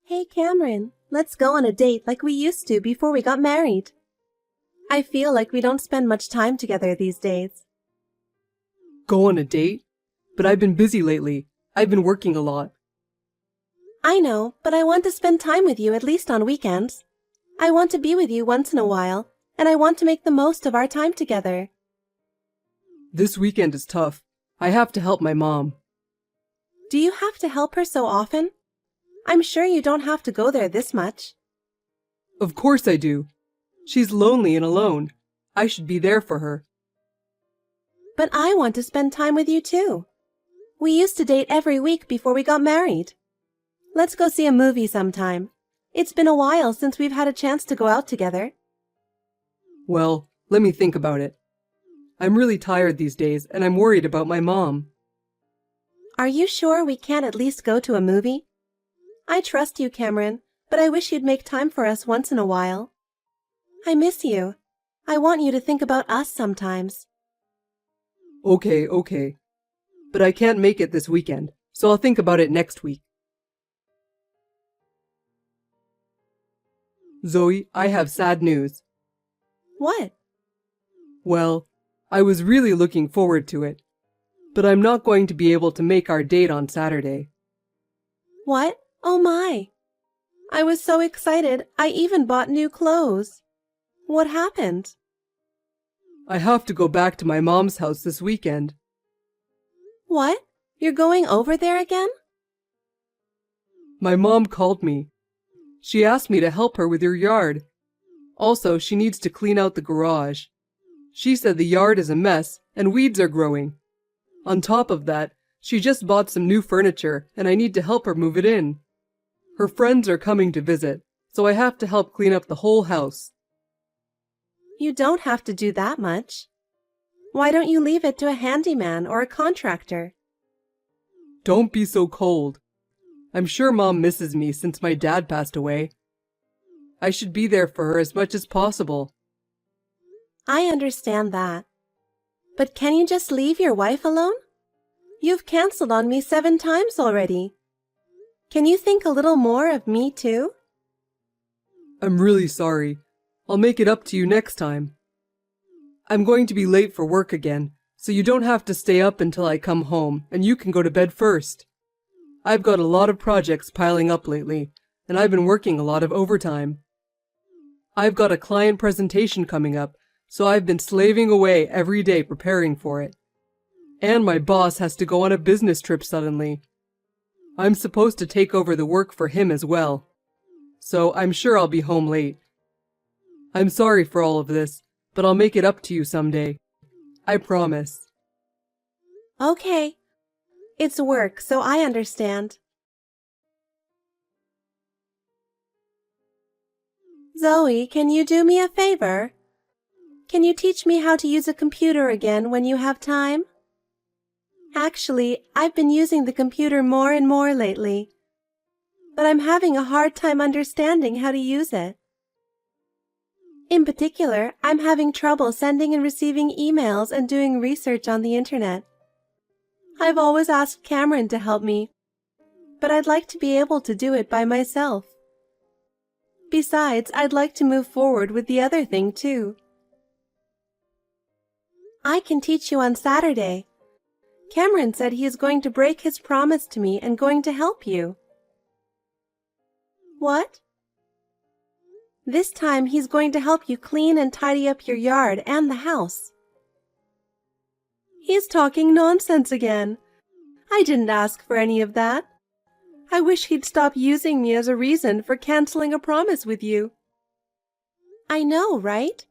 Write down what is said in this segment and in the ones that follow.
Hey Cameron, let's go on a date like we used to before we got married. I feel like we don't spend much time together these days. Go on a date? But I've been busy lately. I've been working a lot. I know, but I want to spend time with you at least on weekends. I want to be with you once in a while, and I want to make the most of our time together. This weekend is tough. I have to help my mom. Do you have to help her so often? I'm sure you don't have to go there this much. Of course I do. She's lonely and alone. I should be there for her. But I want to spend time with you too. We used to date every week before we got married. Let's go see a movie sometime. It's been a while since we've had a chance to go out together. Well, let me think about it. I'm really tired these days and I'm worried about my mom. Are you sure we can't at least go to a movie? I trust you, Cameron, but I wish you'd make time for us once in a while. I miss you. I want you to think about us sometimes. Okay. But I can't make it this weekend, so I'll think about it next week. Zoe, I have sad news. What? Well, I was really looking forward to it, but I'm not going to be able to make our date on Saturday. What? Oh my! I was so excited, I even bought new clothes. What happened? I have to go back to my mom's house this weekend. What? You're going over there again? My mom called me. She asked me to help her with her yard. Also, she needs to clean out the garage. She said the yard is a mess and weeds are growing. On top of that, she just bought some new furniture and I need to help her move it in. Her friends are coming to visit, so I have to help clean up the whole house. You don't have to do that much. Why don't you leave it to a handyman or a contractor? Don't be so cold. I'm sure Mom misses me since my dad passed away. I should be there for her as much as possible. I understand that. But can you just leave your wife alone? You've canceled on me 7 times already. Can you think a little more of me too? I'm really sorry. I'll make it up to you next time. I'm going to be late for work again, so you don't have to stay up until I come home and you can go to bed first. I've got a lot of projects piling up lately, and I've been working a lot of overtime. I've got a client presentation coming up, so I've been slaving away every day preparing for it. And my boss has to go on a business trip suddenly. I'm supposed to take over the work for him as well, so I'm sure I'll be home late. I'm sorry for all of this, but I'll make it up to you someday. I promise. Okay. It's work, so I understand. Zoe, can you do me a favor? Can you teach me how to use a computer again when you have time? Actually, I've been using the computer more and more lately, but I'm having a hard time understanding how to use it. In particular, I'm having trouble sending and receiving emails and doing research on the internet. I've always asked Cameron to help me, but I'd like to be able to do it by myself. Besides, I'd like to move forward with the other thing too. I can teach you on Saturday. Cameron said he is going to break his promise to me and going to help you. What? This time he's going to help you clean and tidy up your yard and the house. He's talking nonsense again. I didn't ask for any of that. I wish he'd stop using me as a reason for canceling a promise with you. I know, right?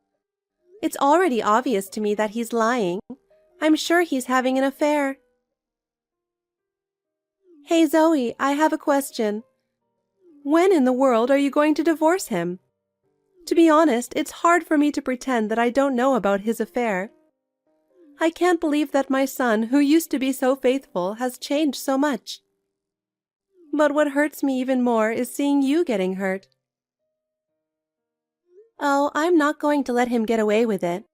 It's already obvious to me that he's lying. I'm sure he's having an affair. Hey Zoe, I have a question. When in the world are you going to divorce him? To be honest, it's hard for me to pretend that I don't know about his affair. I can't believe that my son, who used to be so faithful, has changed so much. But what hurts me even more is seeing you getting hurt. Oh, I'm not going to let him get away with it.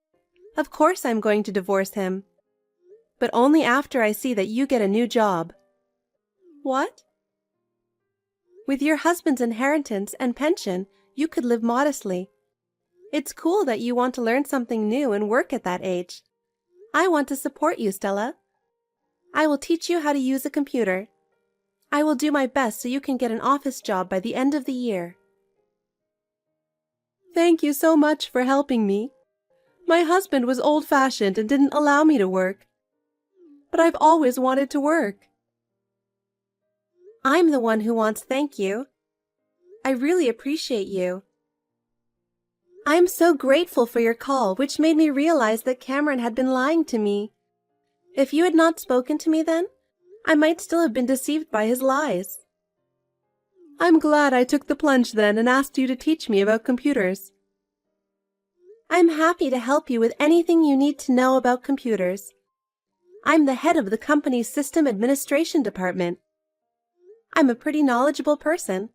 Of course I'm going to divorce him. But only after I see that you get a new job. What? With your husband's inheritance and pension, you could live modestly. It's cool that you want to learn something new and work at that age. I want to support you, Stella. I will teach you how to use a computer. I will do my best so you can get an office job by the end of the year. Thank you so much for helping me. My husband was old-fashioned and didn't allow me to work. But I've always wanted to work. I'm the one who wants thank you. I really appreciate you. I'm so grateful for your call, which made me realize that Cameron had been lying to me. If you had not spoken to me then, I might still have been deceived by his lies. I'm glad I took the plunge then and asked you to teach me about computers. I'm happy to help you with anything you need to know about computers. I'm the head of the company's system administration department. I'm a pretty knowledgeable person.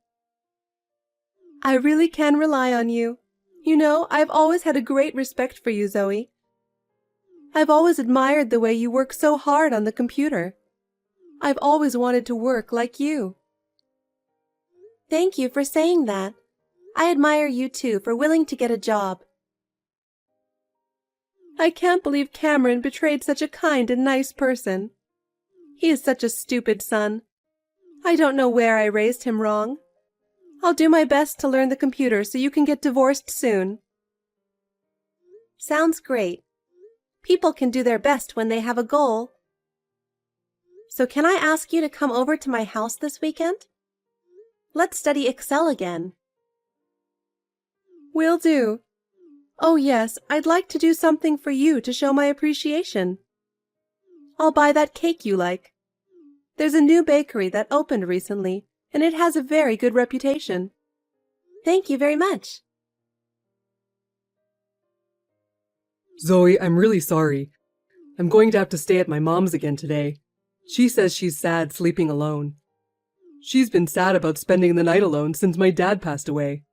I really can rely on you. You know, I've always had a great respect for you, Zoe. I've always admired the way you work so hard on the computer. I've always wanted to work like you. Thank you for saying that. I admire you too for willing to get a job. I can't believe Cameron betrayed such a kind and nice person. He is such a stupid son. I don't know where I raised him wrong. I'll do my best to learn the computer so you can get divorced soon. Sounds great. People can do their best when they have a goal. So can I ask you to come over to my house this weekend? Let's study Excel again. Will do. Oh yes, I'd like to do something for you to show my appreciation. I'll buy that cake you like. There's a new bakery that opened recently, and it has a very good reputation. Thank you very much. Zoe, I'm really sorry. I'm going to have to stay at my mom's again today. She says she's sad sleeping alone. She's been sad about spending the night alone since my dad passed away.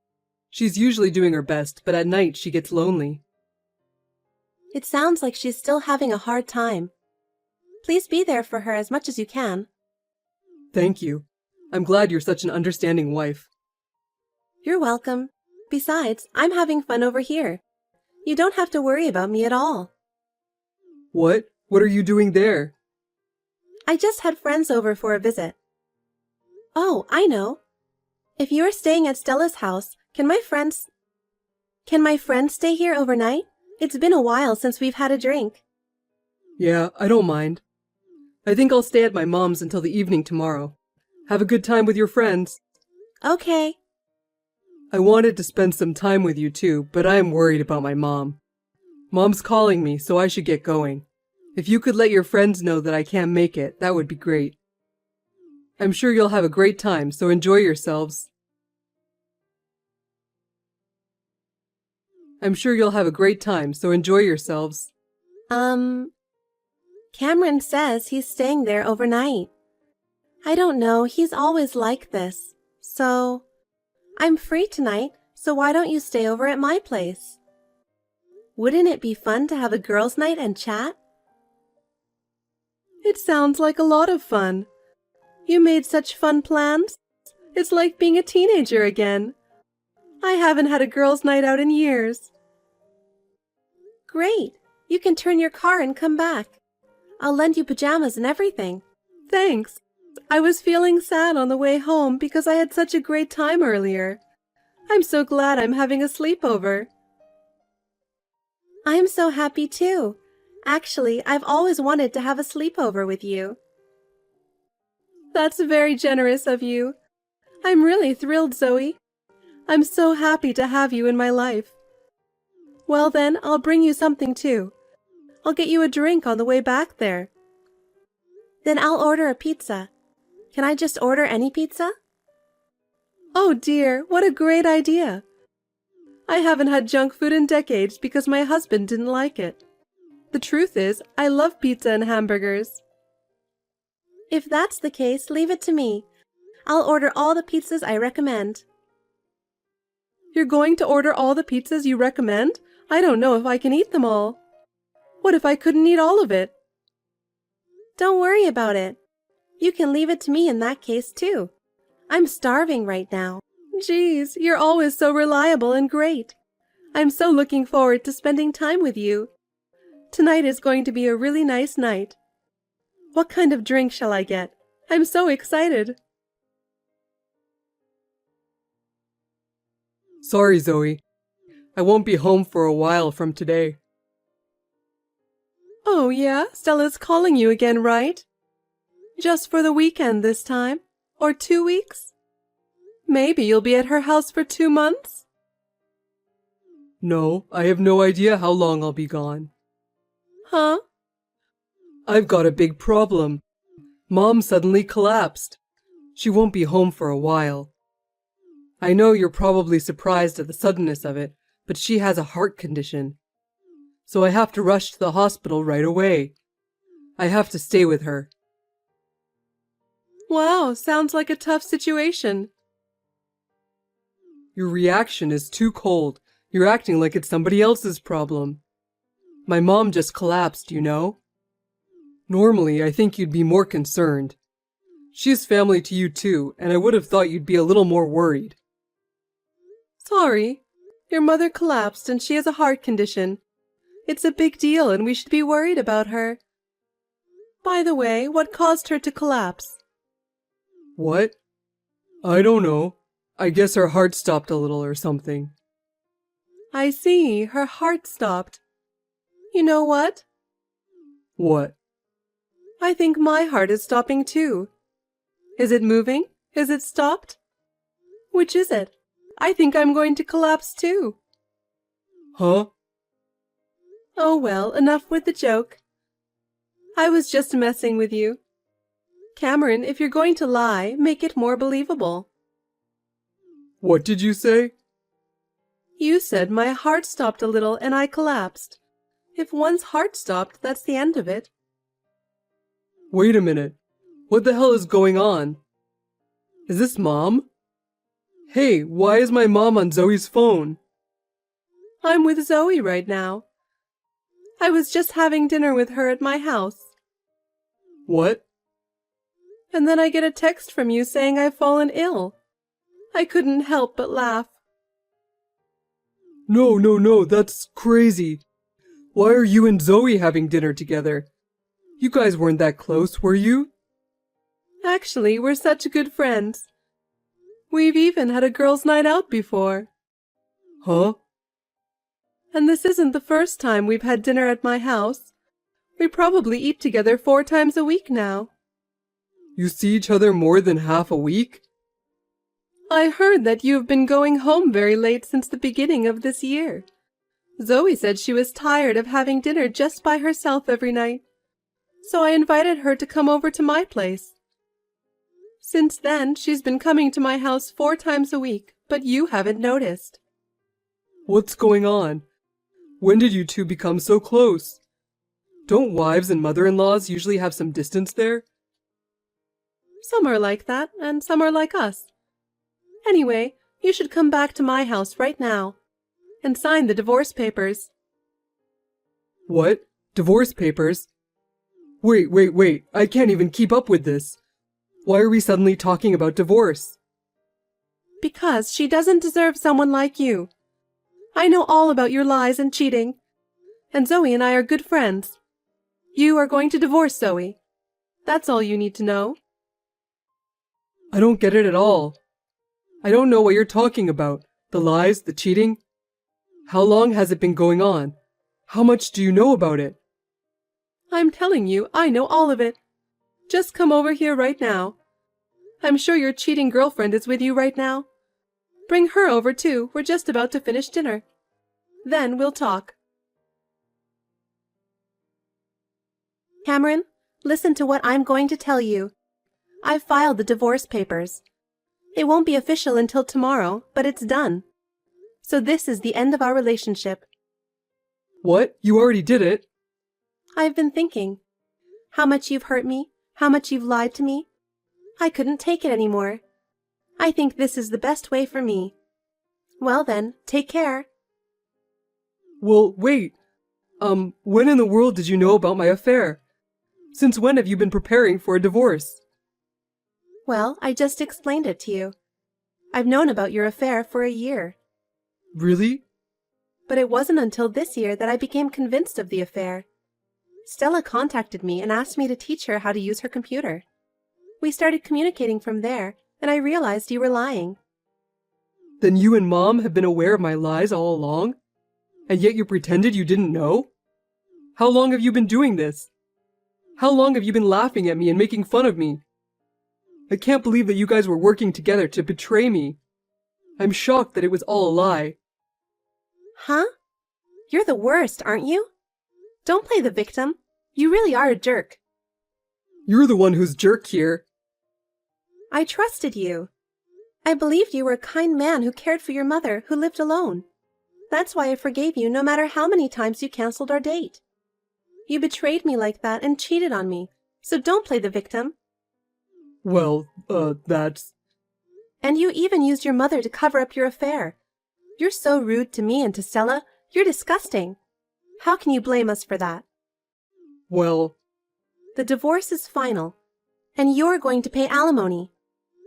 She's usually doing her best, but at night she gets lonely. It sounds like she's still having a hard time. Please be there for her as much as you can. Thank you. I'm glad you're such an understanding wife. You're welcome. Besides, I'm having fun over here. You don't have to worry about me at all. What? What are you doing there? I just had friends over for a visit. Oh, I know. If you are staying at Stella's house, can my friends stay here overnight? It's been a while since we've had a drink. Yeah, I don't mind. I think I'll stay at my mom's until the evening tomorrow. Have a good time with your friends. Okay. I wanted to spend some time with you too, but I am worried about my mom. Mom's calling me, so I should get going. If you could let your friends know that I can't make it, that would be great. I'm sure you'll have a great time, so enjoy yourselves. I'm sure you'll have a great time, so enjoy yourselves. Cameron says he's staying there overnight. I don't know, he's always like this. So, I'm free tonight, so why don't you stay over at my place? Wouldn't it be fun to have a girls' night and chat? It sounds like a lot of fun. You made such fun plans. It's like being a teenager again. I haven't had a girls' night out in years. Great. You can turn your car and come back. I'll lend you pajamas and everything. Thanks. I was feeling sad on the way home because I had such a great time earlier. I'm so glad I'm having a sleepover. I'm so happy too. Actually, I've always wanted to have a sleepover with you. That's very generous of you. I'm really thrilled, Zoe. I'm so happy to have you in my life. Well then, I'll bring you something too. I'll get you a drink on the way back there. Then I'll order a pizza. Can I just order any pizza? Oh dear, what a great idea. I haven't had junk food in decades because my husband didn't like it. The truth is, I love pizza and hamburgers. If that's the case, leave it to me. I'll order all the pizzas I recommend. You're going to order all the pizzas you recommend? I don't know if I can eat them all. What if I couldn't eat all of it? Don't worry about it. You can leave it to me in that case too. I'm starving right now. Geez, you're always so reliable and great. I'm so looking forward to spending time with you. Tonight is going to be a really nice night. What kind of drink shall I get? I'm so excited. Sorry, Zoe. I won't be home for a while from today. Oh yeah, Stella's calling you again, right? Just for the weekend this time? Or 2 weeks? Maybe you'll be at her house for 2 months? No, I have no idea how long I'll be gone. Huh? I've got a big problem. Mom suddenly collapsed. She won't be home for a while. I know you're probably surprised at the suddenness of it, but she has a heart condition. So I have to rush to the hospital right away. I have to stay with her. Wow, sounds like a tough situation. Your reaction is too cold. You're acting like it's somebody else's problem. My mom just collapsed, you know? Normally, I think you'd be more concerned. She's family to you too, and I would have thought you'd be a little more worried. Sorry. Your mother collapsed and she has a heart condition. It's a big deal and we should be worried about her. By the way, what caused her to collapse? What? I don't know. I guess her heart stopped a little or something. I see, her heart stopped. You know what? What? I think my heart is stopping too. Is it moving? Is it stopped? Which is it? I think I'm going to collapse too. Huh? Oh well, enough with the joke. I was just messing with you. Cameron, if you're going to lie, make it more believable. What did you say? You said my heart stopped a little and I collapsed. If one's heart stopped, that's the end of it. Wait a minute. What the hell is going on? Is this Mom? Hey, why is my mom on Zoe's phone? I'm with Zoe right now. I was just having dinner with her at my house. What? And then I get a text from you saying I've fallen ill. I couldn't help but laugh. No, that's crazy. Why are you and Zoe having dinner together? You guys weren't that close, were you? Actually, we're such good friends. We've even had a girls' night out before. Huh? And this isn't the first time we've had dinner at my house. We probably eat together 4 times a week now. You see each other more than half a week? I heard that you've been going home very late since the beginning of this year. Zoe said she was tired of having dinner just by herself every night, so I invited her to come over to my place. Since then, she's been coming to my house 4 times a week, but you haven't noticed. What's going on? When did you two become so close? Don't wives and mother-in-laws usually have some distance there? Some are like that, and some are like us. Anyway, you should come back to my house right now and sign the divorce papers. What? Divorce papers? Wait, I can't even keep up with this. Why are we suddenly talking about divorce? Because she doesn't deserve someone like you. I know all about your lies and cheating, and Zoe and I are good friends. You are going to divorce Zoe. That's all you need to know. I don't get it at all. I don't know what you're talking about. The lies, the cheating. How long has it been going on? How much do you know about it? I'm telling you, I know all of it. Just come over here right now. I'm sure your cheating girlfriend is with you right now. Bring her over too. We're just about to finish dinner. Then we'll talk. Cameron, listen to what I'm going to tell you. I've filed the divorce papers. It won't be official until tomorrow, but it's done. So this is the end of our relationship. What? You already did it? I've been thinking. How much you've hurt me, how much you've lied to me. I couldn't take it anymore. I think this is the best way for me. Well then, take care. Well, wait. When in the world did you know about my affair? Since when have you been preparing for a divorce? Well, I just explained it to you. I've known about your affair for a year. Really? But it wasn't until this year that I became convinced of the affair. Stella contacted me and asked me to teach her how to use her computer. We started communicating from there, and I realized you were lying. Then you and Mom have been aware of my lies all along? And yet you pretended you didn't know? How long have you been doing this? How long have you been laughing at me and making fun of me? I can't believe that you guys were working together to betray me. I'm shocked that it was all a lie. Huh? You're the worst, aren't you? Don't play the victim. You really are a jerk. You're the one who's jerk here. I trusted you. I believed you were a kind man who cared for your mother, who lived alone. That's why I forgave you no matter how many times you canceled our date. You betrayed me like that and cheated on me, so don't play the victim. Well, that's... And you even used your mother to cover up your affair. You're so rude to me and to Stella. You're disgusting. How can you blame us for that? Well... The divorce is final, and you're going to pay alimony.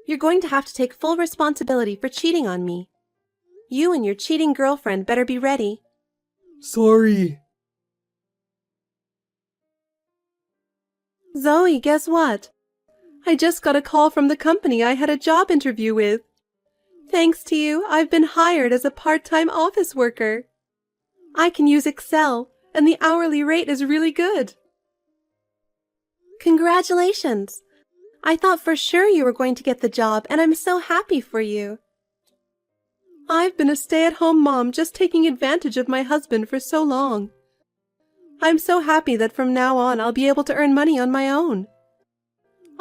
You're going to have to take full responsibility for cheating on me. You and your cheating girlfriend better be ready. Sorry. Zoe, guess what? I just got a call from the company I had a job interview with. Thanks to you, I've been hired as a part-time office worker. I can use Excel, and the hourly rate is really good. Congratulations! I thought for sure you were going to get the job, and I'm so happy for you. I've been a stay-at-home mom just taking advantage of my husband for so long. I'm so happy that from now on I'll be able to earn money on my own.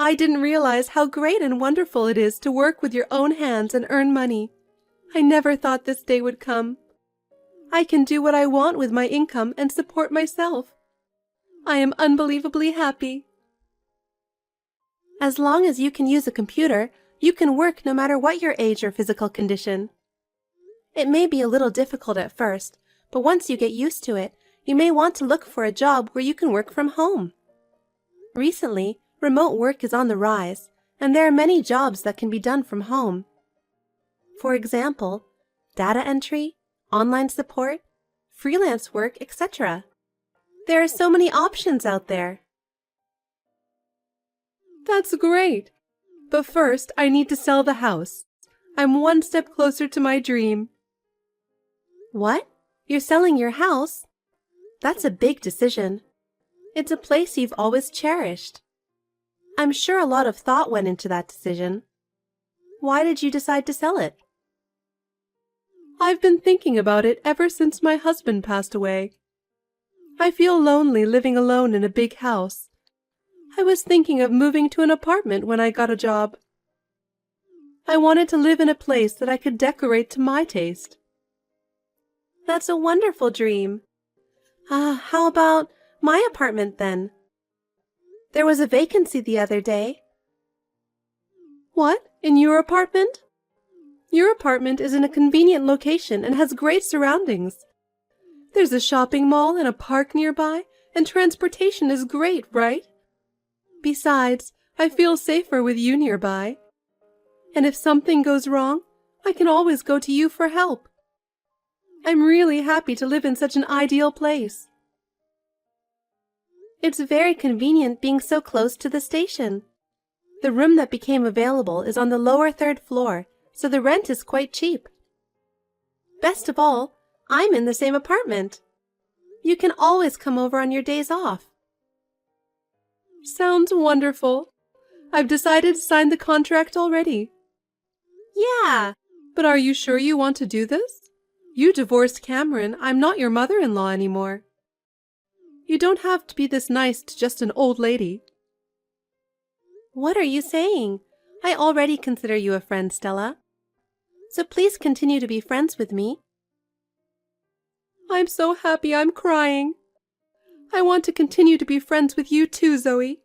I didn't realize how great and wonderful it is to work with your own hands and earn money. I never thought this day would come. I can do what I want with my income and support myself. I am unbelievably happy. As long as you can use a computer, you can work no matter what your age or physical condition. It may be a little difficult at first, but once you get used to it, you may want to look for a job where you can work from home. Recently, remote work is on the rise, and there are many jobs that can be done from home. For example, data entry, online support, freelance work, etc. There are so many options out there. That's great! But first, I need to sell the house. I'm one step closer to my dream. What? You're selling your house? That's a big decision. It's a place you've always cherished. I'm sure a lot of thought went into that decision. Why did you decide to sell it? I've been thinking about it ever since my husband passed away. I feel lonely living alone in a big house. I was thinking of moving to an apartment when I got a job. I wanted to live in a place that I could decorate to my taste. That's a wonderful dream. How about my apartment then? There was a vacancy the other day. What? In your apartment? Your apartment is in a convenient location and has great surroundings. There's a shopping mall and a park nearby, and transportation is great, right? Besides, I feel safer with you nearby. And if something goes wrong, I can always go to you for help. I'm really happy to live in such an ideal place. It's very convenient being so close to the station. The room that became available is on the lower third floor, so the rent is quite cheap. Best of all, I'm in the same apartment. You can always come over on your days off. Sounds wonderful. I've decided to sign the contract already. Yeah, but are you sure you want to do this? You divorced Cameron. I'm not your mother-in-law anymore. You don't have to be this nice to just an old lady. What are you saying? I already consider you a friend, Stella. So please continue to be friends with me. I'm so happy I'm crying. I want to continue to be friends with you too, Zoe.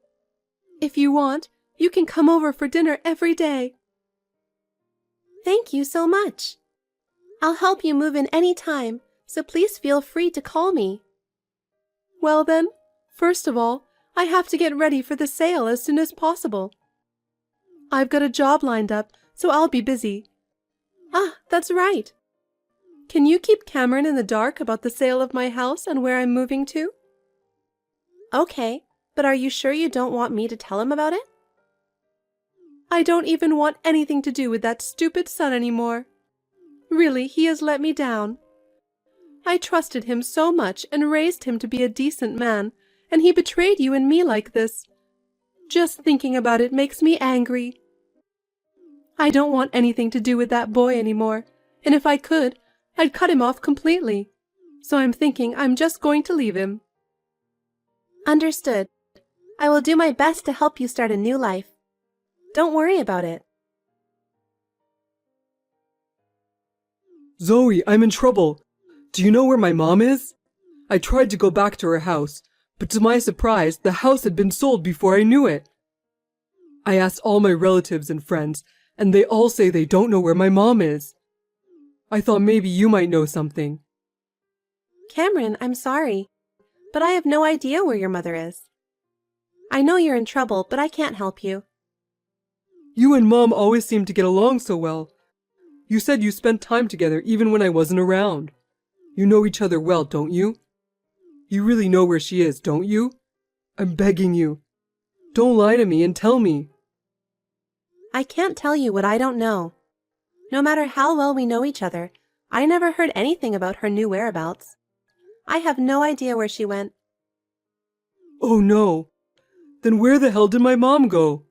If you want, you can come over for dinner every day. Thank you so much. I'll help you move in any time, so please feel free to call me. Well then, first of all, I have to get ready for the sale as soon as possible. I've got a job lined up, so I'll be busy. Ah, that's right. Can you keep Cameron in the dark about the sale of my house and where I'm moving to? Okay, but are you sure you don't want me to tell him about it? I don't even want anything to do with that stupid son anymore. Really, he has let me down. I trusted him so much and raised him to be a decent man, and he betrayed you and me like this. Just thinking about it makes me angry. I don't want anything to do with that boy anymore, and if I could, I'd cut him off completely. So I'm thinking I'm just going to leave him. Understood. I will do my best to help you start a new life. Don't worry about it. Zoe, I'm in trouble. Do you know where my mom is? I tried to go back to her house, but to my surprise, the house had been sold before I knew it. I asked all my relatives and friends, and they all say they don't know where my mom is. I thought maybe you might know something. Cameron, I'm sorry, but I have no idea where your mother is. I know you're in trouble, but I can't help you. You and Mom always seem to get along so well. You said you spent time together even when I wasn't around. You know each other well, don't you? You really know where she is, don't you? I'm begging you. Don't lie to me and tell me. I can't tell you what I don't know. No matter how well we know each other, I never heard anything about her new whereabouts. I have no idea where she went. Oh no. Then where the hell did my mom go?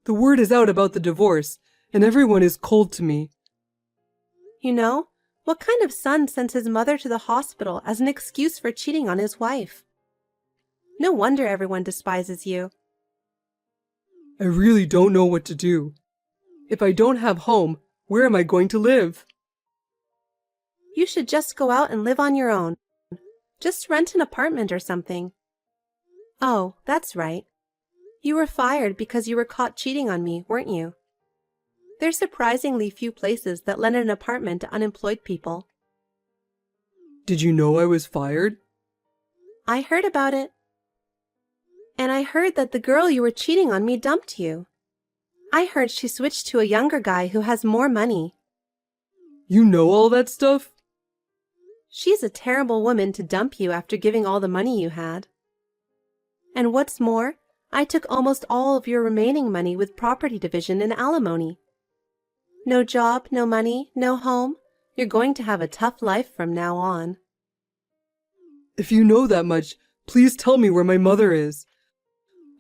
The word is out about the divorce, and everyone is cold to me. You know, what kind of son sends his mother to the hospital as an excuse for cheating on his wife? No wonder everyone despises you. I really don't know what to do. If I don't have home, where am I going to live? You should just go out and live on your own. Just rent an apartment or something. Oh, that's right. You were fired because you were caught cheating on me, weren't you? There's surprisingly few places that lend an apartment to unemployed people. Did you know I was fired? I heard about it. And I heard that the girl you were cheating on me dumped you. I heard she switched to a younger guy who has more money. You know all that stuff? She's a terrible woman to dump you after giving all the money you had. And what's more, I took almost all of your remaining money with property division and alimony. No job, no money, no home. You're going to have a tough life from now on. If you know that much, please tell me where my mother is.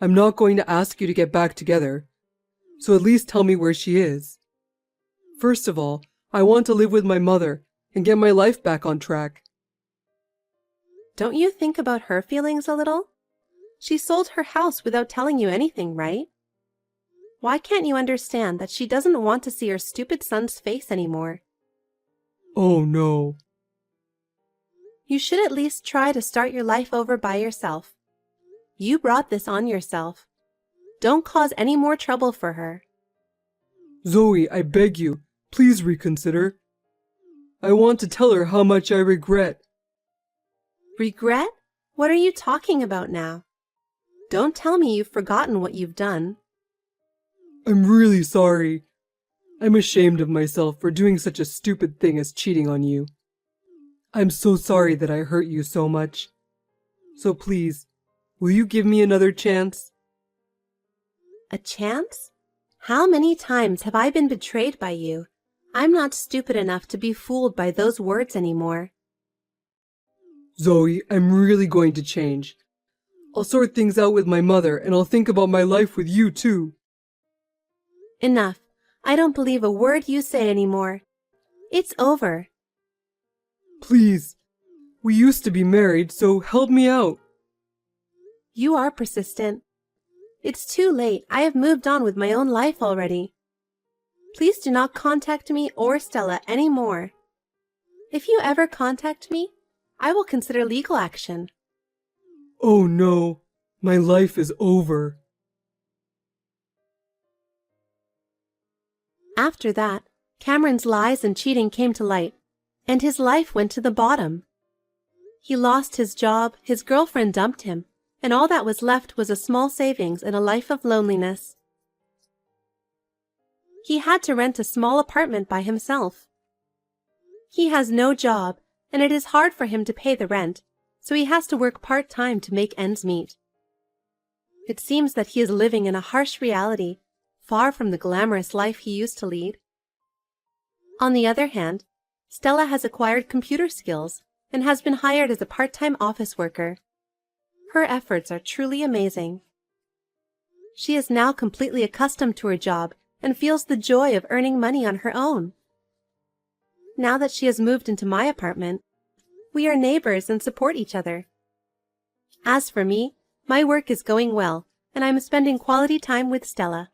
I'm not going to ask you to get back together, so at least tell me where she is. First of all, I want to live with my mother and get my life back on track. Don't you think about her feelings a little? She sold her house without telling you anything, right? Why can't you understand that she doesn't want to see her stupid son's face anymore? Oh no. You should at least try to start your life over by yourself. You brought this on yourself. Don't cause any more trouble for her. Zoe, I beg you, please reconsider. I want to tell her how much I regret. Regret? What are you talking about now? Don't tell me you've forgotten what you've done. I'm really sorry. I'm ashamed of myself for doing such a stupid thing as cheating on you. I'm so sorry that I hurt you so much. So please, will you give me another chance? A chance? How many times have I been betrayed by you? I'm not stupid enough to be fooled by those words anymore. Zoe, I'm really going to change. I'll sort things out with my mother and I'll think about my life with you too. Enough. I don't believe a word you say anymore. It's over. Please. We used to be married, so help me out. You are persistent. It's too late. I have moved on with my own life already. Please do not contact me or Stella anymore. If you ever contact me, I will consider legal action. Oh no, my life is over. After that, Cameron's lies and cheating came to light, and his life went to the bottom. He lost his job, his girlfriend dumped him, and all that was left was a small savings and a life of loneliness. He had to rent a small apartment by himself. He has no job, and it is hard for him to pay the rent, so he has to work part-time to make ends meet. It seems that he is living in a harsh reality, far from the glamorous life he used to lead. On the other hand, Stella has acquired computer skills and has been hired as a part-time office worker. Her efforts are truly amazing. She is now completely accustomed to her job and feels the joy of earning money on her own. Now that she has moved into my apartment, we are neighbors and support each other. As for me, my work is going well, and I'm spending quality time with Stella.